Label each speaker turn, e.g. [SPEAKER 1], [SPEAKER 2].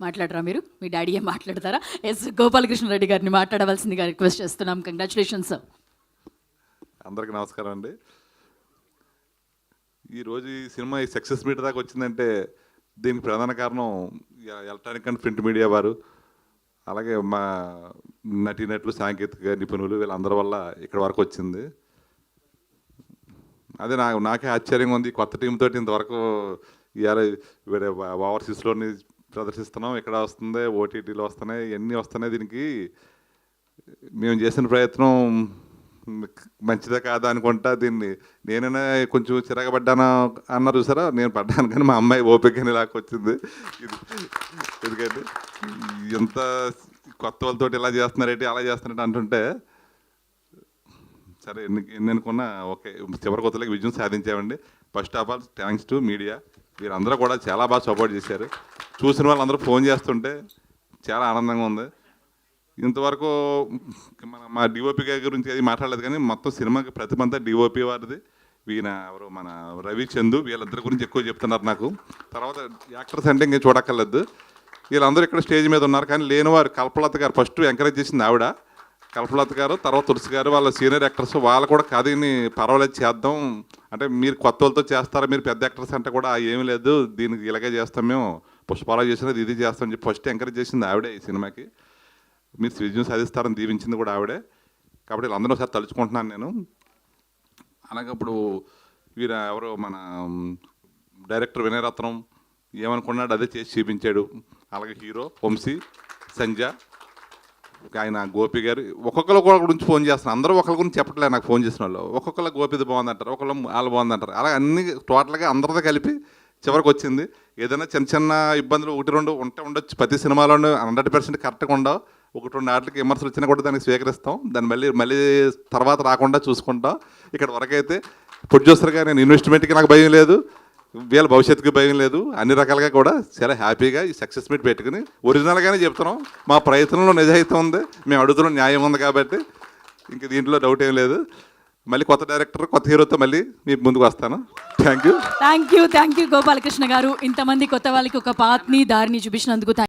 [SPEAKER 1] మాట్లాడరా మీరు? మీ డాడీ ఏం మాట్లాడతారా? ఎస్, గోపాలకృష్ణారెడ్డి గారిని మాట్లాడవలసిందిగా రిక్వెస్ట్ చేస్తున్నాం. Congratulations sir.
[SPEAKER 2] అందరికీ నమస్కారం అండి. ఈరోజు ఈ సినిమా ఈ సక్సెస్ మీట్ దాకా వచ్చిందంటే దీనికి ప్రధాన కారణం ఎలక్ట్రానిక్ అండ్ ప్రింట్ మీడియా వారు, అలాగే మా నటీనటులు, సాంకేతిక నిపుణులు, వీళ్ళందరి వల్ల ఇక్కడ వరకు వచ్చింది. అదే నాకే ఆశ్చర్యంగా ఉంది. కొత్త టీంతో ఇంతవరకు ఇవాళ వేరే ఓవర్సీస్లోని ప్రదర్శిస్తున్నాం, ఇక్కడ వస్తుంది, ఓటీటీలో వస్తున్నాయి, ఇవన్నీ వస్తున్నాయి. దీనికి మేము చేసిన ప్రయత్నం మంచిదే కాదా అనుకుంటా. దీన్ని నేనైనా కొంచెం చిరగబడ్డాను అన్నారు చూసారా, నేను పడ్డాను, కానీ మా అమ్మాయి ఓపికని లాక్కొచ్చింది. ఎందుకంటే ఎంత కొత్త వాళ్ళతో ఇలా చేస్తున్నారేంటి, అలా చేస్తున్నారంటే అంటుంటే సరే ఎన్ని అనుకున్నా ఓకే, చివరి కొత్తలకి విజయం సాధించామండి. First of all thanks to media. వీరందరూ కూడా చాలా బాగా సపోర్ట్ చేశారు. చూసిన వాళ్ళందరూ ఫోన్ చేస్తుంటే చాలా ఆనందంగా ఉంది. ఇంతవరకు మా డిఓపి గారి గురించి అది మాట్లాడలేదు, కానీ మొత్తం సినిమాకి ప్రతిమంతా డిఓపి వారిది. ఈయన ఎవరు మన రవి చందు, వీళ్ళిద్దరి గురించి ఎక్కువ చెప్తున్నారు నాకు. తర్వాత యాక్టర్స్ అంటే ఇంకేం చూడక్కర్లేదు. వీళ్ళందరూ ఇక్కడ స్టేజ్ మీద ఉన్నారు, కానీ లేనివారు కల్పలత గారు ఫస్ట్ ఎంకరేజ్ చేసింది ఆవిడ. కల్పలత గారు, తర్వాత తులసి గారు, వాళ్ళ సీనియర్ యాక్టర్స్, వాళ్ళు కూడా కథని పర్వాలేదు చేద్దాం అంటే, మీరు కొత్త వాళ్ళతో చేస్తారా, మీరు పెద్ద యాక్టర్స్ అంటే కూడా ఏమీ లేదు, దీనికి ఇలాగే చేస్తాం, మేము పుష్పాలు చేసినది ఇది చేస్తాం అని చెప్పి ఫస్ట్ ఎంకరేజ్ చేసింది ఆవిడే. ఈ సినిమాకి మీరు విజయం సాధిస్తారని దీవించింది కూడా ఆవిడే. కాబట్టి వీళ్ళందరూ ఒకసారి తలుచుకుంటున్నాను నేను. అలాగే ఇప్పుడు వీరు ఎవరో మన డైరెక్టర్ వినయరత్నం ఏమనుకున్నాడు అదే చేసి చూపించాడు. అలాగే హీరో వంశీ, సంజయ్, ఆయన గోపి గారు, ఒక్కొక్కరు గురించి ఫోన్ చేస్తున్నారు. అందరూ ఒకరి గురించి చెప్పట్లేదు నాకు ఫోన్ చేసిన వాళ్ళు. ఒక్కొక్కరు గోపిది బాగుందంటారు, ఒకళ్ళు వాళ్ళు బాగుందంటారు. అలా అన్ని టోటల్గా అందరితో కలిపి చివరికి వచ్చింది. ఏదైనా చిన్న చిన్న ఇబ్బందులు ఒకటి రెండు ఉండొచ్చు, ప్రతి సినిమాలోనూ 100% కరెక్ట్గా ఉండవు. ఒకటి రెండు ఆటలకి విమర్శలు వచ్చినా కూడా దానికి స్వీకరిస్తాం, దాన్ని మళ్ళీ తర్వాత రాకుండా చూసుకుంటాం. ఇక్కడ వరకైతే ప్రొడ్యూసర్గా నేను ఇన్వెస్ట్మెంట్కి నాకు భయం లేదు, వీళ్ళ భవిష్యత్తుకి భయం లేదు. అన్ని రకాలుగా కూడా చాలా హ్యాపీగా ఈ సక్సెస్ మీట్ పెట్టుకుని ఒరిజినల్గానే చెప్తున్నాం. మా ప్రయత్నంలో నిజాయితీ ఉంది, మేము అడుగుతున్నాం న్యాయం ఉంది, కాబట్టి ఇంక దీంట్లో డౌట్ ఏం లేదు. మళ్ళీ కొత్త డైరెక్టర్, కొత్త హీరోతో మళ్ళీ మీ ముందుకు వస్తాను. థ్యాంక్ యూ
[SPEAKER 1] గోపాలకృష్ణ గారు. ఇంతమంది కొత్త వాళ్ళకి ఒక పాత్ని దారిని చూపించినందుకు